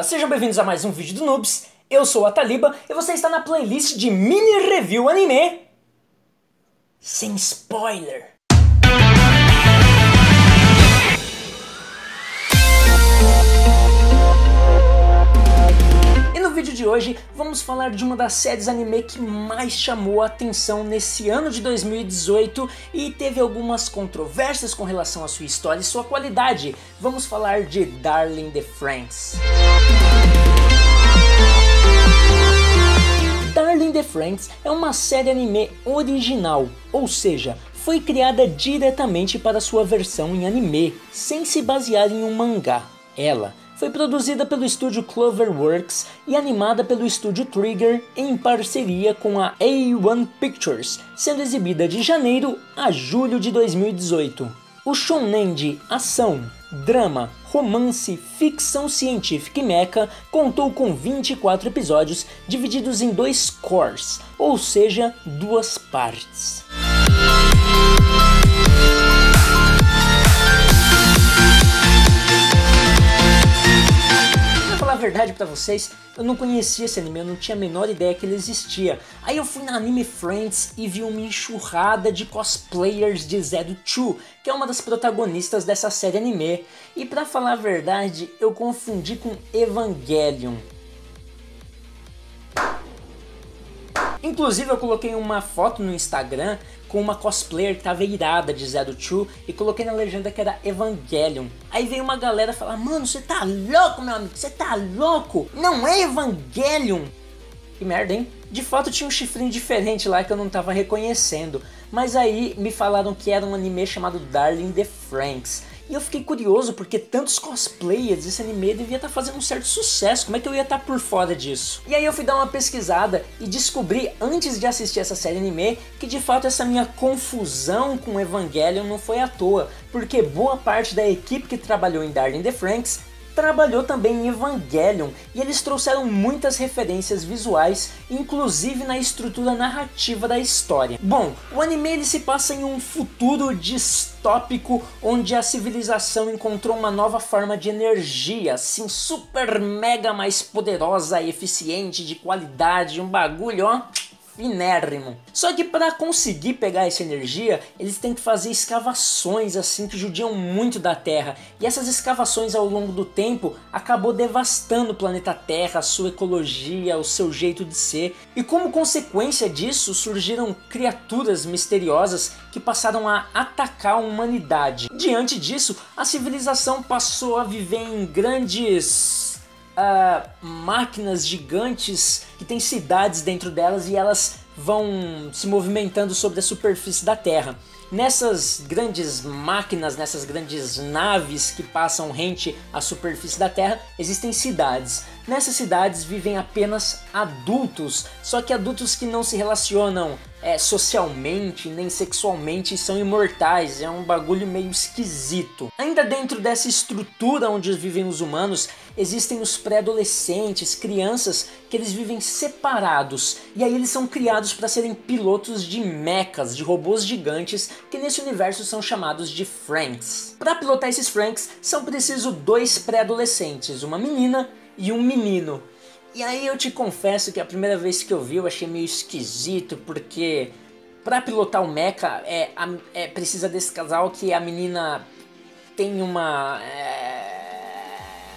Sejam bem-vindos a mais um vídeo do Noobs. Eu sou a Taliba e você está na playlist de mini review anime sem spoiler. E no vídeo de hoje vamos falar de uma das séries anime que mais chamou a atenção nesse ano de 2018 e teve algumas controvérsias com relação à sua história e sua qualidade. Vamos falar de Darling in the Franxx. Darling in the Franxx é uma série anime original, ou seja, foi criada diretamente para sua versão em anime, sem se basear em um mangá. Ela foi produzida pelo estúdio Cloverworks e animada pelo estúdio Trigger em parceria com a A1 Pictures, sendo exibida de janeiro a julho de 2018. O shounen de ação, drama, romance, ficção científica e mecha contou com 24 episódios divididos em 2 cores, ou seja, 2 partes. Pra falar a verdade pra vocês, eu não conhecia esse anime, eu não tinha a menor ideia que ele existia. Aí eu fui na Anime Friends e vi uma enxurrada de cosplayers de Zero Two, que é uma das protagonistas dessa série anime. E pra falar a verdade, eu confundi com Evangelion. Inclusive eu coloquei uma foto no Instagram com uma cosplayer que tava irada de Zero Two e coloquei na legenda que era Evangelion. Aí veio uma galera falar: mano, você tá louco, meu amigo, você tá louco? Não é Evangelion! Que merda, hein? De fato tinha um chifrinho diferente lá que eu não tava reconhecendo. Mas aí me falaram que era um anime chamado Darling in the Franxx. E eu fiquei curioso porque tantos cosplayers desse anime devia estar fazendo um certo sucesso. Como é que eu ia estar por fora disso? E aí eu fui dar uma pesquisada e descobri antes de assistir essa série anime que de fato essa minha confusão com Evangelion não foi à toa. Porque boa parte da equipe que trabalhou em Darling in the Franxx trabalhou também em Evangelion, e eles trouxeram muitas referências visuais, inclusive na estrutura narrativa da história. Bom, o anime ele se passa em um futuro distópico, onde a civilização encontrou uma nova forma de energia, assim, super mega mais poderosa, eficiente, de qualidade, um bagulho, ó, finérrimo. Só que para conseguir pegar essa energia, eles têm que fazer escavações assim que judiam muito da Terra. E essas escavações ao longo do tempo acabou devastando o planeta Terra, a sua ecologia, o seu jeito de ser. E como consequência disso, surgiram criaturas misteriosas que passaram a atacar a humanidade. Diante disso, a civilização passou a viver em grandes máquinas gigantes que tem cidades dentro delas e elas vão se movimentando sobre a superfície da Terra. Nessas grandes máquinas, nessas grandes naves que passam rente à superfície da Terra, existem cidades. Nessas cidades vivem apenas adultos, só que adultos que não se relacionam socialmente nem sexualmente e são imortais. É um bagulho meio esquisito. Ainda dentro dessa estrutura onde vivem os humanos, existem os pré-adolescentes, crianças que eles vivem separados. E aí eles são criados para serem pilotos de mechas, de robôs gigantes, que nesse universo são chamados de Franxx. Para pilotar esses Franxx são precisos 2 pré-adolescentes, uma menina e um menino. E aí eu te confesso que a primeira vez que eu vi eu achei meio esquisito, porque para pilotar o mecha precisa desse casal que a menina tem uma...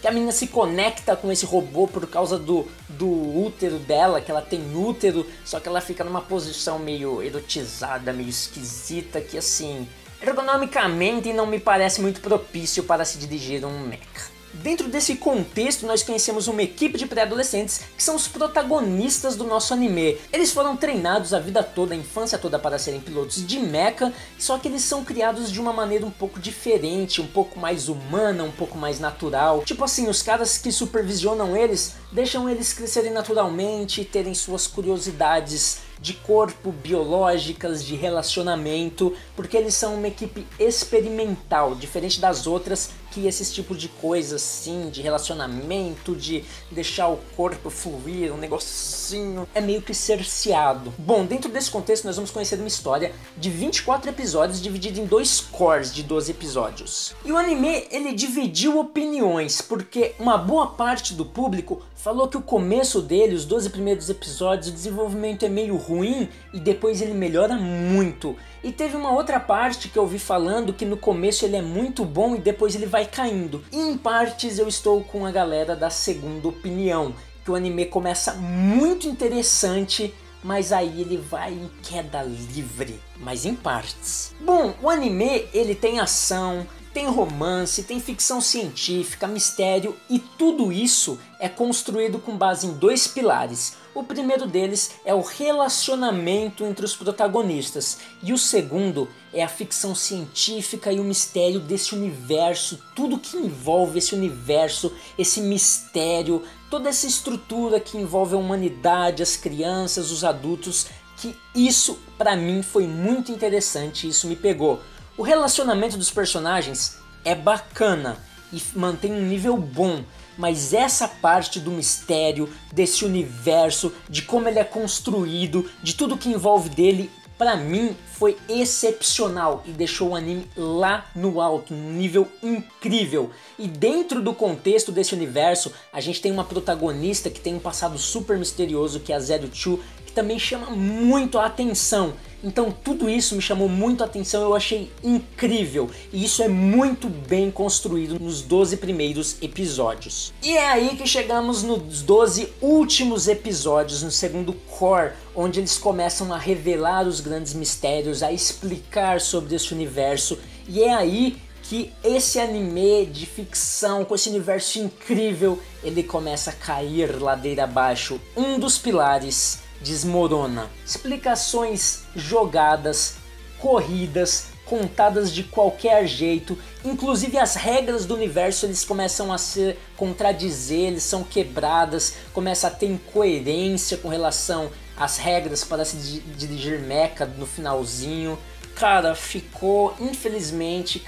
que a menina se conecta com esse robô por causa do útero dela, que ela tem útero, só que ela fica numa posição meio erotizada, meio esquisita, que assim, ergonomicamente não me parece muito propício para se dirigir um mecha. Dentro desse contexto, nós conhecemos uma equipe de pré-adolescentes que são os protagonistas do nosso anime. Eles foram treinados a vida toda, a infância toda, para serem pilotos de mecha, só que eles são criados de uma maneira um pouco diferente, um pouco mais humana, um pouco mais natural. Tipo assim, os caras que supervisionam eles deixam eles crescerem naturalmente, terem suas curiosidades de corpo, biológicas, de relacionamento, porque eles são uma equipe experimental, diferente das outras que esses tipos de coisas assim, de relacionamento, de deixar o corpo fluir, um negocinho, é meio que cerceado. Bom, dentro desse contexto nós vamos conhecer uma história de 24 episódios dividida em 2 cores de 12 episódios. E o anime, ele dividiu opiniões, porque uma boa parte do público falou que o começo dele, os 12 primeiros episódios, o desenvolvimento é meio ruim e depois ele melhora muito. E teve uma outra parte que eu ouvi falando que no começo ele é muito bom e depois ele vai caindo. E em partes eu estou com a galera da segunda opinião, que o anime começa muito interessante, mas aí ele vai em queda livre, mas em partes. Bom, o anime ele tem ação, tem romance, tem ficção científica, mistério e tudo isso é construído com base em 2 pilares. O primeiro deles é o relacionamento entre os protagonistas e o segundo é a ficção científica e o mistério desse universo, tudo que envolve esse universo, esse mistério, toda essa estrutura que envolve a humanidade, as crianças, os adultos, que isso pra mim foi muito interessante, isso me pegou. O relacionamento dos personagens é bacana e mantém um nível bom, mas essa parte do mistério, desse universo, de como ele é construído, de tudo que envolve dele, pra mim foi excepcional e deixou o anime lá no alto, num nível incrível. E dentro do contexto desse universo, a gente tem uma protagonista que tem um passado super misterioso, que é a Zero Two, que também chama muito a atenção. Então tudo isso me chamou muito a atenção, eu achei incrível. E isso é muito bem construído nos 12 primeiros episódios. E é aí que chegamos nos 12 últimos episódios, no segundo core, onde eles começam a revelar os grandes mistérios, a explicar sobre esse universo. E é aí que esse anime de ficção, com esse universo incrível, ele começa a cair ladeira abaixo. Um dos pilares desmorona. Explicações jogadas, corridas, contadas de qualquer jeito, inclusive as regras do universo eles começam a se contradizer, eles são quebradas, começa a ter incoerência com relação às regras para se dirigir mecha no finalzinho. Cara, ficou, infelizmente,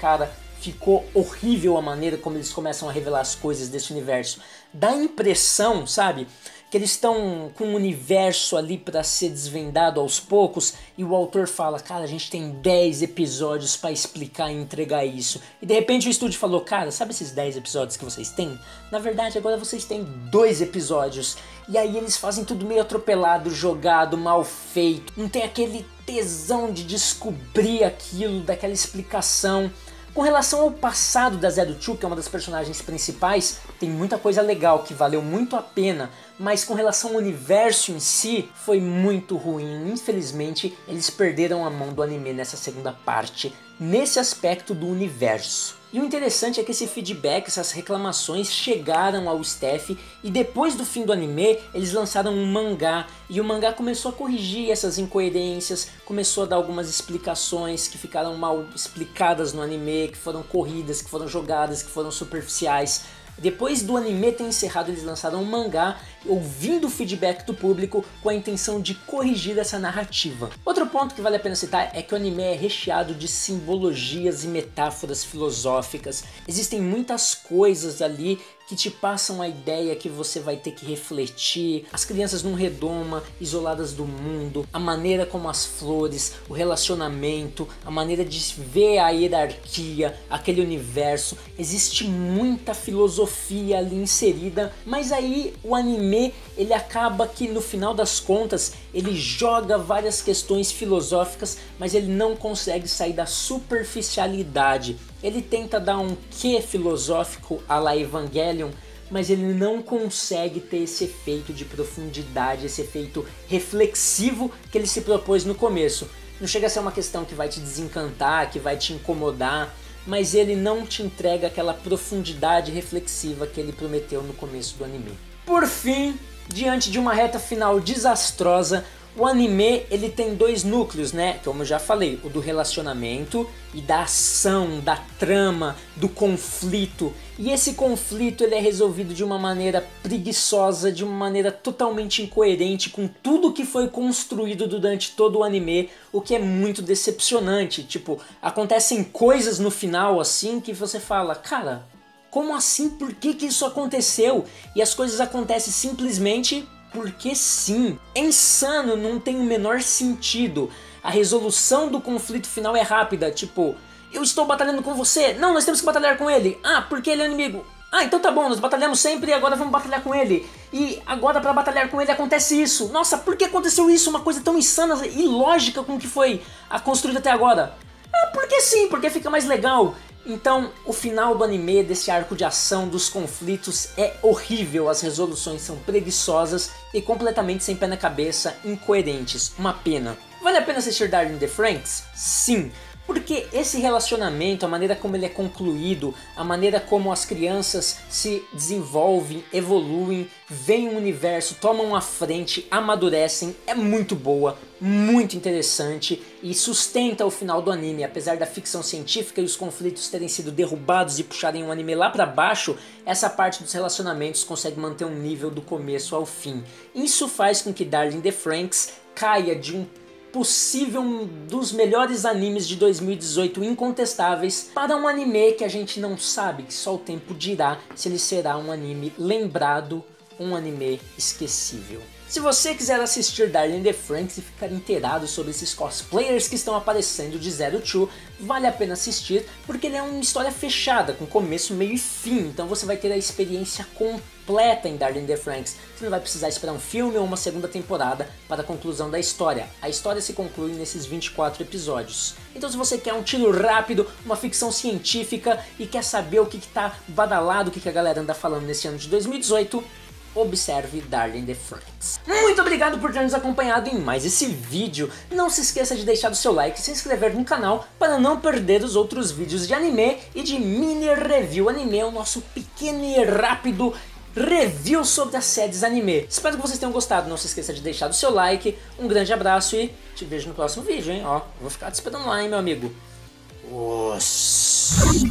ficou horrível a maneira como eles começam a revelar as coisas desse universo. Dá a impressão, sabe, que eles estão com um universo ali para ser desvendado aos poucos e o autor fala, cara, a gente tem 10 episódios para explicar e entregar isso. E de repente o estúdio falou, cara, sabe esses 10 episódios que vocês têm? Na verdade agora vocês têm 2 episódios. E aí eles fazem tudo meio atropelado, jogado, mal feito. Não tem aquele tesão de descobrir aquilo, daquela explicação. Com relação ao passado da Zero Two, que é uma das personagens principais, tem muita coisa legal que valeu muito a pena, mas com relação ao universo em si, foi muito ruim. Infelizmente, eles perderam a mão do anime nessa segunda parte, nesse aspecto do universo. E o interessante é que esse feedback, essas reclamações chegaram ao staff e depois do fim do anime, eles lançaram um mangá e o mangá começou a corrigir essas incoerências, começou a dar algumas explicações que ficaram mal explicadas no anime, que foram corridas, que foram jogadas, que foram superficiais. Depois do anime ter encerrado, eles lançaram um mangá, ouvindo o feedback do público com a intenção de corrigir essa narrativa. Outro ponto que vale a pena citar é que o anime é recheado de simbologias e metáforas filosóficas. Existem muitas coisas ali que te passam a ideia que você vai ter que refletir. As crianças num redoma, isoladas do mundo, a maneira como as flores, o relacionamento, a maneira de ver a hierarquia, aquele universo. Existe muita filosofia ali inserida, mas aí o anime, ele acaba que no final das contas, ele joga várias questões filosóficas, mas ele não consegue sair da superficialidade. Ele tenta dar um quê filosófico à la Evangelion, mas ele não consegue ter esse efeito de profundidade, esse efeito reflexivo que ele se propôs no começo. Não chega a ser uma questão que vai te desencantar, que vai te incomodar, mas ele não te entrega aquela profundidade reflexiva que ele prometeu no começo do anime. Por fim, diante de uma reta final desastrosa, O anime, ele tem dois núcleos, né? Como eu já falei, o do relacionamento e da ação, da trama, do conflito. E esse conflito ele é resolvido de uma maneira preguiçosa, de uma maneira totalmente incoerente com tudo que foi construído durante todo o anime, o que é muito decepcionante. Tipo, acontecem coisas no final assim que você fala, cara, como assim? Por que isso aconteceu? E as coisas acontecem simplesmente porque sim. É insano, não tem o menor sentido. A resolução do conflito final é rápida, tipo, eu estou batalhando com você, não, nós temos que batalhar com ele. Ah, porque ele é o inimigo. Ah, então tá bom, nós batalhamos sempre e agora vamos batalhar com ele. E agora pra batalhar com ele acontece isso. Nossa, por que aconteceu isso? Uma coisa tão insana e ilógica com que foi construída até agora. Ah, porque sim, porque fica mais legal. Então, o final do anime, desse arco de ação, dos conflitos, é horrível. As resoluções são preguiçosas e completamente sem pé na cabeça, incoerentes. Uma pena. Vale a pena assistir Darling in the Franxx? Sim. Porque esse relacionamento, a maneira como ele é concluído, a maneira como as crianças se desenvolvem, evoluem, veem o universo, tomam a frente, amadurecem, é muito boa, muito interessante e sustenta o final do anime. Apesar da ficção científica e os conflitos terem sido derrubados e puxarem o anime lá pra baixo, essa parte dos relacionamentos consegue manter um nível do começo ao fim. Isso faz com que Darling in the Franxx caia de um possível um dos melhores animes de 2018 incontestáveis para um anime que a gente não sabe, que só o tempo dirá se ele será um anime lembrado, um anime esquecível. Se você quiser assistir Darling in the Franxx e ficar inteirado sobre esses cosplayers que estão aparecendo de Zero Two, vale a pena assistir, porque ele é uma história fechada, com começo, meio e fim, então você vai ter a experiência completa em Darling in the Franxx. Você não vai precisar esperar um filme ou uma segunda temporada para a conclusão da história. A história se conclui nesses 24 episódios. Então se você quer um tiro rápido, uma ficção científica e quer saber o que tá badalado, o que a galera anda falando nesse ano de 2018, observe Darling in the Franxx. Muito obrigado por ter nos acompanhado em mais esse vídeo. Não se esqueça de deixar o seu like e se inscrever no canal para não perder os outros vídeos de anime e de mini review anime, o nosso pequeno e rápido review sobre as séries anime. Espero que vocês tenham gostado. Não se esqueça de deixar o seu like. Um grande abraço e te vejo no próximo vídeo, hein? Ó, vou ficar te esperando lá, hein, meu amigo. Oxi.